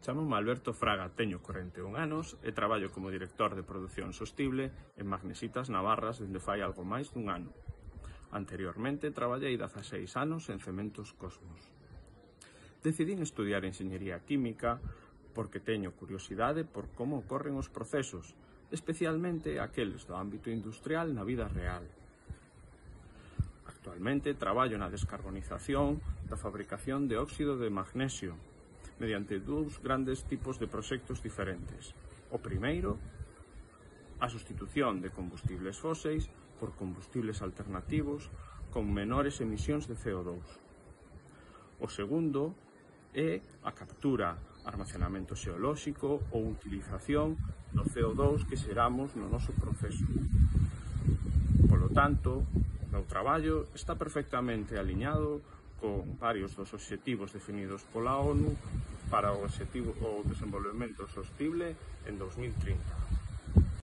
Chámome Alberto Fraga, teño 41 anos e traballo como director de produción sostible en Magnesitas Navarras dende fai algo máis dun ano. Anteriormente traballei 16 anos en Cementos Cosmos. Decidín estudiar Enxeñería Química porque teño curiosidade por como ocorren os procesos, especialmente aqueles do ámbito industrial na vida real. Actualmente traballo na descarbonización da fabricación de óxido de magnesio mediante dous grandes tipos de proxectos diferentes. O primeiro, a sustitución de combustibles fóseis por combustibles alternativos con menores emisións de CO2. O segundo é a captura, armacenamento xeolóxico ou utilización do CO2 que xeramos no noso proceso. Polo tanto, o meu traballo está perfectamente aliñado con varios dos obxectivos definidos pola ONU para o desenvolvemento sostible en 2030.